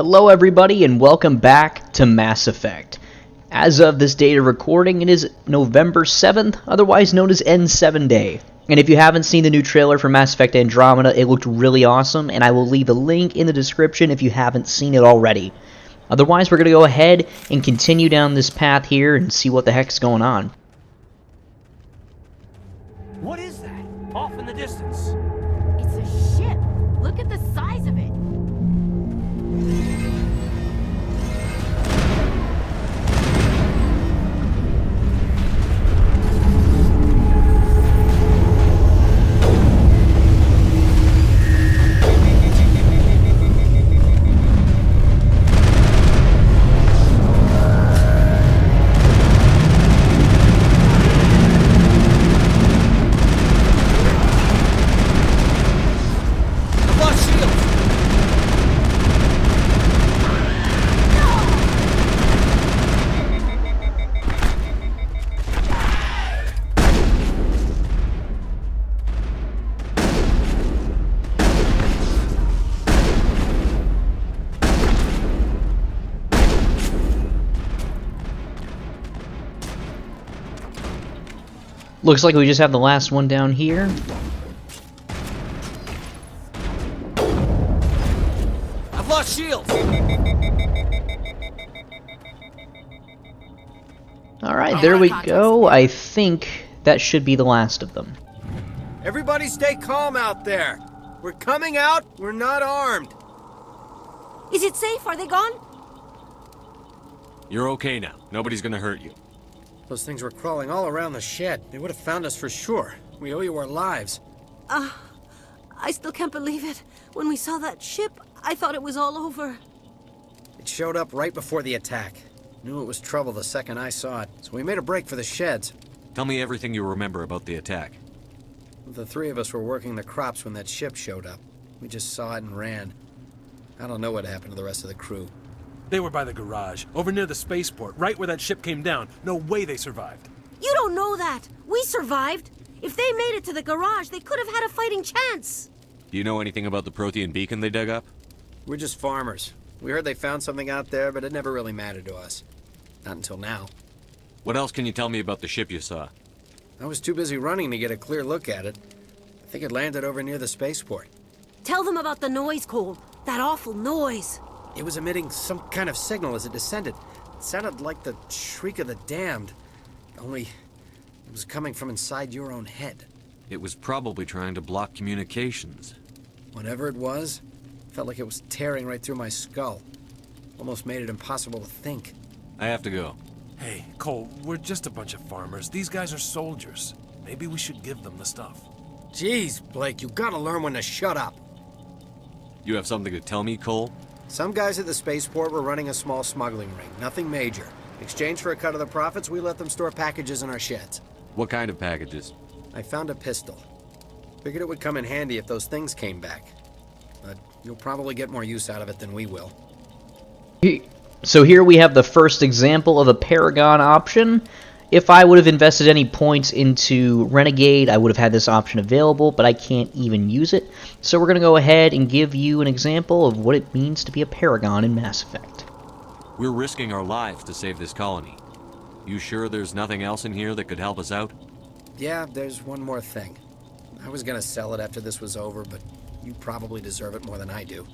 Hello everybody and welcome back to Mass Effect. As of this date of recording, it is November 7th, otherwise known as N7 Day. And if you haven't seen the new trailer for Mass Effect Andromeda, it looked really awesome, and I will leave a link in the description if you haven't seen it already. Otherwise, we're going to go ahead and continue down this path here and see what the heck's going on. What is that? Off in the distance. It's a ship. Look at the size of it. Looks like we just have the last one down here. I've lost shields. Alright, there we go. I think that should be the last of them. Everybody stay calm out there. We're coming out. We're not armed. Is it safe? Are they gone? You're okay now. Nobody's gonna hurt you. Those things were crawling all around the shed. They would have found us for sure. We owe you our lives. I still can't believe it. When we saw that ship, I thought it was all over. It showed up right before the attack. Knew it was trouble the second I saw it, so we made a break for the sheds. Tell me everything you remember about the attack. The three of us were working the crops when that ship showed up. We just saw it and ran. I don't know what happened to the rest of the crew. They were by the garage, over near the spaceport, right where that ship came down. No way they survived. You don't know that. We survived. If they made it to the garage, they could have had a fighting chance. Do you know anything about the Prothean beacon they dug up? We're just farmers. We heard they found something out there, but it never really mattered to us. Not until now. What else can you tell me about the ship you saw? I was too busy running to get a clear look at it. I think it landed over near the spaceport. Tell them about the noise, Cole. That awful noise. It was emitting some kind of signal as it descended. It sounded like the shriek of the damned. Only, it was coming from inside your own head. It was probably trying to block communications. Whatever it was, felt like it was tearing right through my skull. Almost made it impossible to think. I have to go. Hey, Cole, we're just a bunch of farmers. These guys are soldiers. Maybe we should give them the stuff. Jeez, Blake, you gotta learn when to shut up. You have something to tell me, Cole? Some guys at the spaceport were running a small smuggling ring, nothing major. In exchange for a cut of the profits, we let them store packages in our sheds. What kind of packages? I found a pistol. Figured it would come in handy if those things came back. But you'll probably get more use out of it than we will. So here we have the first example of a Paragon option. If I would have invested any points into Renegade, I would have had this option available, but I can't even use it. So we're going to go ahead and give you an example of what it means to be a Paragon in Mass Effect. We're risking our lives to save this colony. You sure there's nothing else in here that could help us out? Yeah, there's one more thing. I was gonna sell it after this was over, but you probably deserve it more than I do.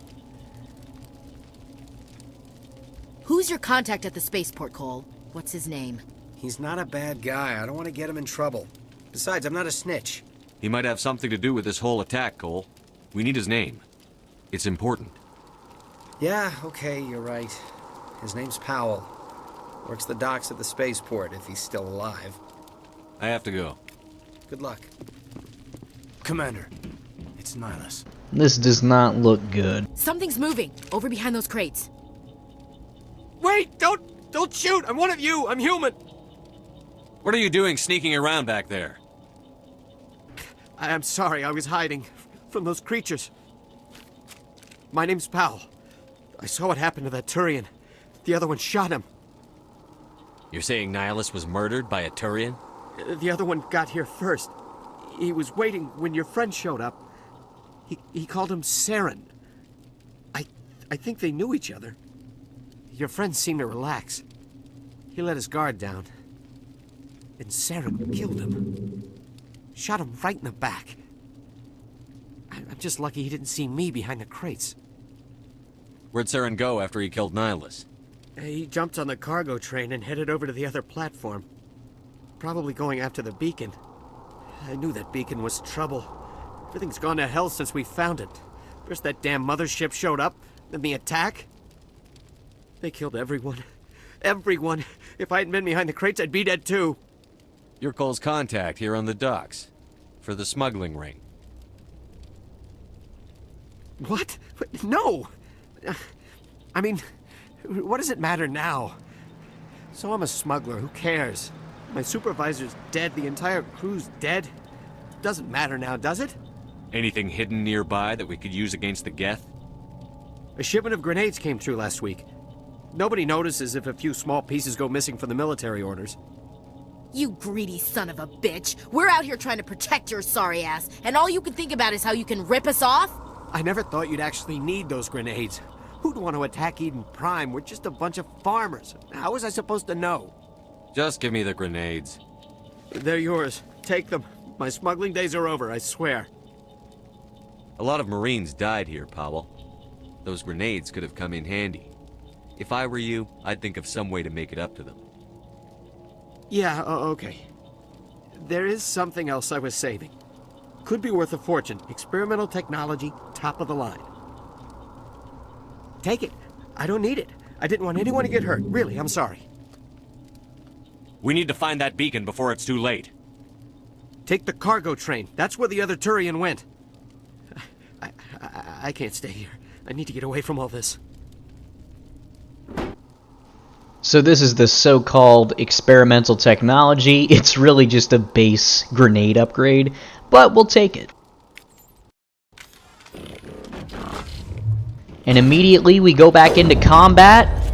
Who's your contact at the spaceport, Cole? What's his name? He's not a bad guy. I don't want to get him in trouble. Besides, I'm not a snitch. He might have something to do with this whole attack, Cole. We need his name. It's important. Yeah, okay, you're right. His name's Powell. Works the docks at the spaceport, if he's still alive. I have to go. Good luck. Commander, it's Nihilus. This does not look good. Something's moving, over behind those crates. Wait! Don't shoot! I'm one of you! I'm human! What are you doing sneaking around back there? I'm sorry, I was hiding from those creatures. My name's Powell. I saw what happened to that Turian. The other one shot him. You're saying Nihilus was murdered by a Turian? The other one got here first. He was waiting when your friend showed up. He called him Saren. I think they knew each other. Your friend seemed to relax. He let his guard down. And Saren killed him. Shot him right in the back. I'm just lucky he didn't see me behind the crates. Where'd Saren go after he killed Nihilus? He jumped on the cargo train and headed over to the other platform. Probably going after the beacon. I knew that beacon was trouble. Everything's gone to hell since we found it. First that damn mothership showed up, then the attack. They killed everyone. Everyone. If I hadn't been behind the crates, I'd be dead too. You're Cole's contact here on the docks. For the smuggling ring. What? No! I mean, what does it matter now? So I'm a smuggler, who cares? My supervisor's dead, the entire crew's dead. Doesn't matter now, does it? Anything hidden nearby that we could use against the Geth? A shipment of grenades came through last week. Nobody notices if a few small pieces go missing from the military orders. You greedy son of a bitch. We're out here trying to protect your sorry ass, and all you can think about is how you can rip us off? I never thought you'd actually need those grenades. Who'd want to attack Eden Prime? We're just a bunch of farmers. How was I supposed to know? Just give me the grenades. They're yours. Take them. My smuggling days are over, I swear. A lot of Marines died here, Powell. Those grenades could have come in handy. If I were you, I'd think of some way to make it up to them. Yeah, okay. There is something else I was saving. Could be worth a fortune. Experimental technology, top of the line. Take it. I don't need it. I didn't want anyone to get hurt. Really, I'm sorry. We need to find that beacon before it's too late. Take the cargo train. That's where the other Turian went. I can't stay here. I need to get away from all this. So this is the so-called experimental technology. It's really just a base grenade upgrade, but we'll take it. And immediately we go back into combat.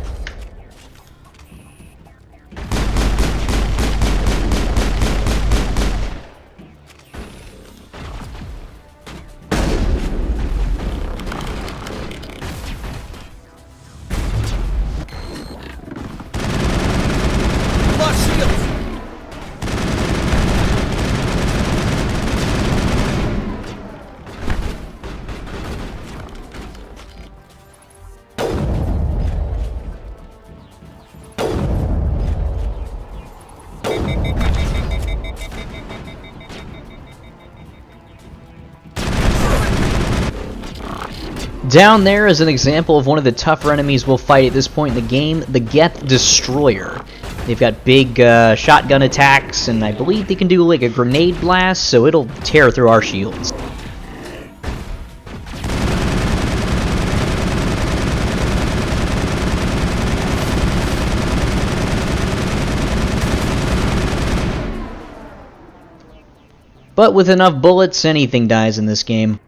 Down there is an example of one of the tougher enemies we'll fight at this point in the game, the Geth Destroyer. They've got big shotgun attacks, and I believe they can do like a grenade blast, so it'll tear through our shields. But with enough bullets, anything dies in this game.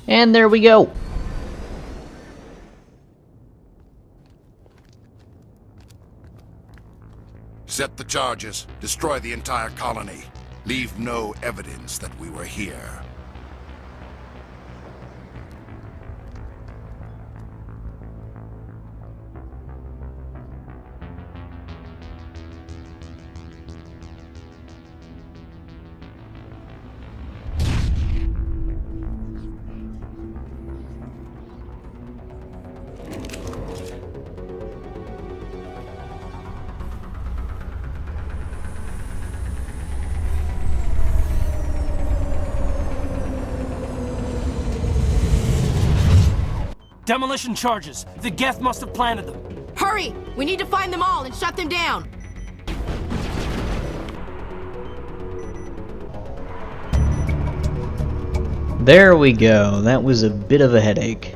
And there we go. Set the charges. Destroy the entire colony. Leave no evidence that we were here. Demolition charges. The Geth must have planted them. Hurry! We need to find them all and shut them down. There we go. That was a bit of a headache.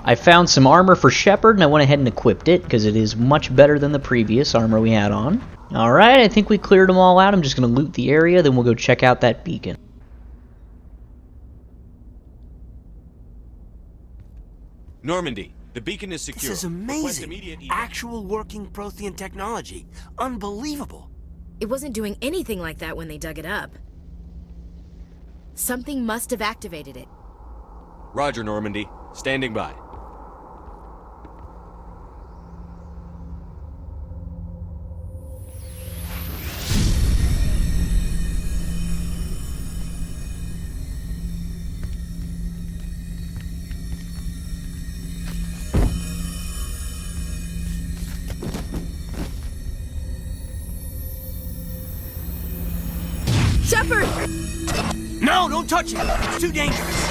I found some armor for Shepard, and I went ahead and equipped it, because it is much better than the previous armor we had on. Alright, I think we cleared them all out. I'm just going to loot the area, then we'll go check out that beacon. Normandy, the beacon is secure. This is amazing. Actual working Prothean technology. Unbelievable. It wasn't doing anything like that when they dug it up. Something must have activated it. Roger, Normandy. Standing by. Shepard! No, don't touch it. It's too dangerous.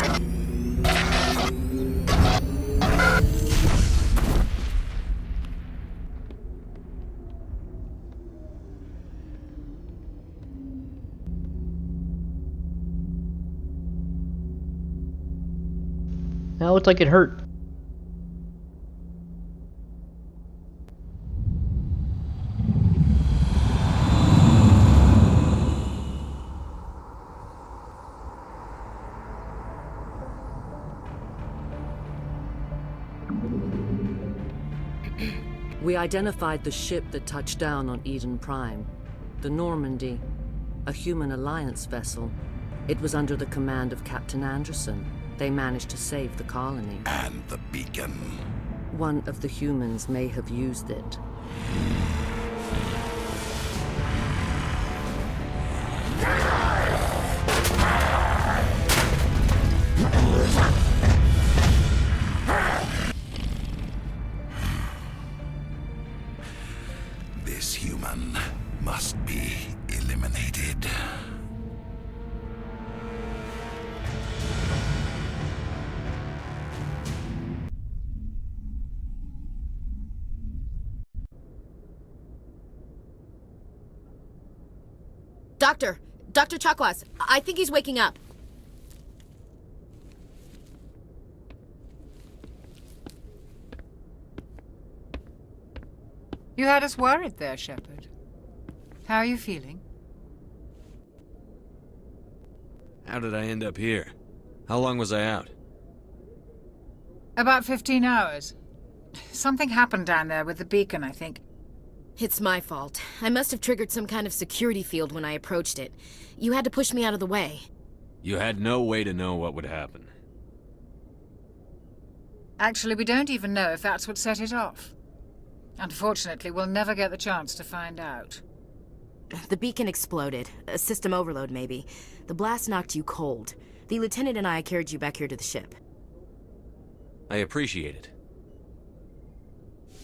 That looked like it hurt. We identified the ship that touched down on Eden Prime, the Normandy, a human alliance vessel. It was under the command of Captain Anderson. They managed to save the colony. And the beacon. One of the humans may have used it. This human must be eliminated. Dr. Chakwas, I think he's waking up. You had us worried there, Shepard. How are you feeling? How did I end up here? How long was I out? About 15 hours. Something happened down there with the beacon, I think. It's my fault. I must have triggered some kind of security field when I approached it. You had to push me out of the way. You had no way to know what would happen. Actually, we don't even know if that's what set it off. Unfortunately, we'll never get the chance to find out. The beacon exploded. A system overload, maybe. The blast knocked you cold. The lieutenant and I carried you back here to the ship. I appreciate it.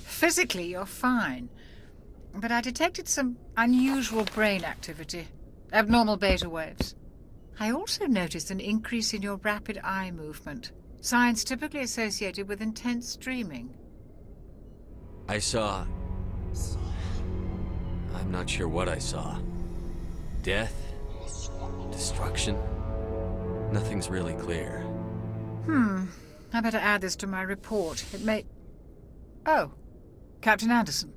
Physically, you're fine. But I detected some unusual brain activity. Abnormal beta waves. I also noticed an increase in your rapid eye movement. Signs typically associated with intense dreaming. I saw... I'm not sure what I saw. Death? Destruction? Nothing's really clear. I better add this to my report. It may... Oh, Captain Anderson.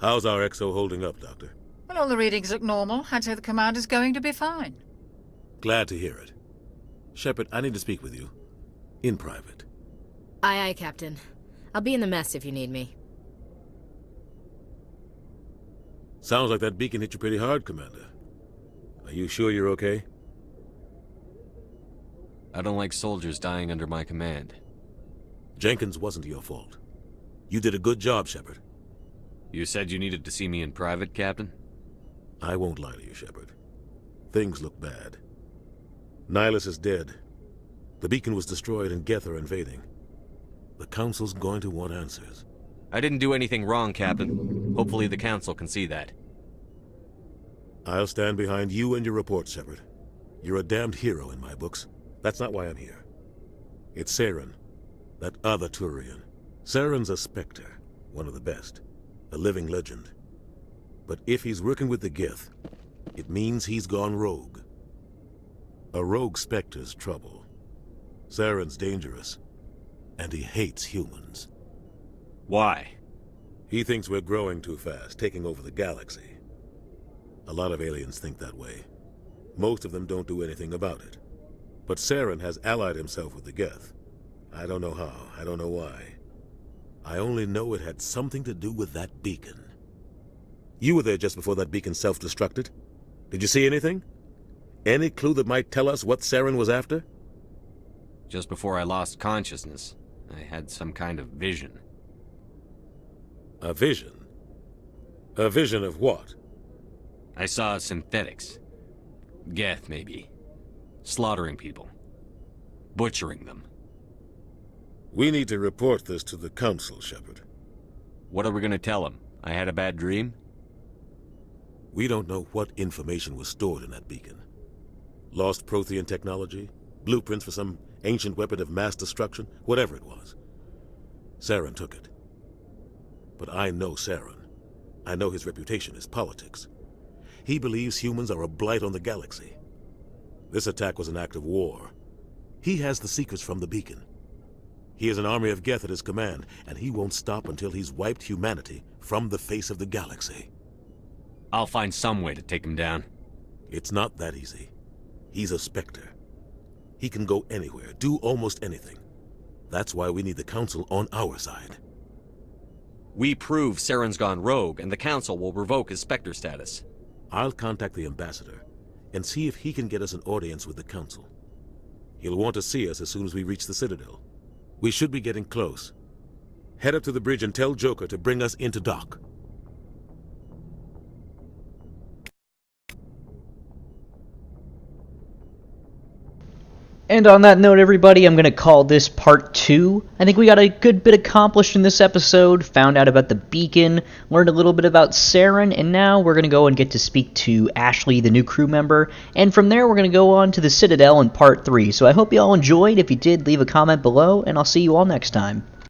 How's our XO holding up, Doctor? Well, all the readings look normal. I'd say the commander's going to be fine. Glad to hear it. Shepard, I need to speak with you. in private. Aye, aye, Captain. I'll be in the mess if you need me. Sounds like that beacon hit you pretty hard, Commander. Are you sure you're okay? I don't like soldiers dying under my command. Jenkins wasn't your fault. You did a good job, Shepard. You said you needed to see me in private, Captain? I won't lie to you, Shepard. Things look bad. Nihilus is dead. The beacon was destroyed and Geth are invading. The Council's going to want answers. I didn't do anything wrong, Captain. Hopefully the Council can see that. I'll stand behind you and your report, Shepard. You're a damned hero in my books. That's not why I'm here. It's Saren, that other Turian. Saren's a Spectre, one of the best. A living legend. But if he's working with the Geth, it means he's gone rogue. A rogue Spectre's trouble. Saren's dangerous, and he hates humans. Why? He thinks we're growing too fast, taking over the galaxy. A lot of aliens think that way. Most of them don't do anything about it. But Saren has allied himself with the Geth. I don't know how, I don't know why. I only know it had something to do with that beacon. You were there just before that beacon self-destructed. Did you see anything? Any clue that might tell us what Saren was after? Just before I lost consciousness, I had some kind of vision. A vision? A vision of what? I saw synthetics. Geth, maybe. Slaughtering people. Butchering them. We need to report this to the Council, Shepard. What are we gonna tell them? I had a bad dream? We don't know what information was stored in that beacon. Lost Prothean technology? Blueprints for some ancient weapon of mass destruction? Whatever it was. Saren took it. But I know Saren. I know his reputation is politics. He believes humans are a blight on the galaxy. This attack was an act of war. He has the secrets from the beacon. He has an army of Geth at his command, and he won't stop until he's wiped humanity from the face of the galaxy. I'll find some way to take him down. It's not that easy. He's a Spectre. He can go anywhere, do almost anything. That's why we need the Council on our side. We prove Saren's gone rogue, and the Council will revoke his Spectre status. I'll contact the Ambassador and see if he can get us an audience with the Council. He'll want to see us as soon as we reach the Citadel. We should be getting close. Head up to the bridge and tell Joker to bring us into dock. And on that note, everybody, I'm going to call this part 2. I think we got a good bit accomplished in this episode, found out about the beacon, learned a little bit about Saren, and now we're going to go and get to speak to Ashley, the new crew member, and from there we're going to go on to the Citadel in part 3. So I hope you all enjoyed. If you did, leave a comment below, and I'll see you all next time.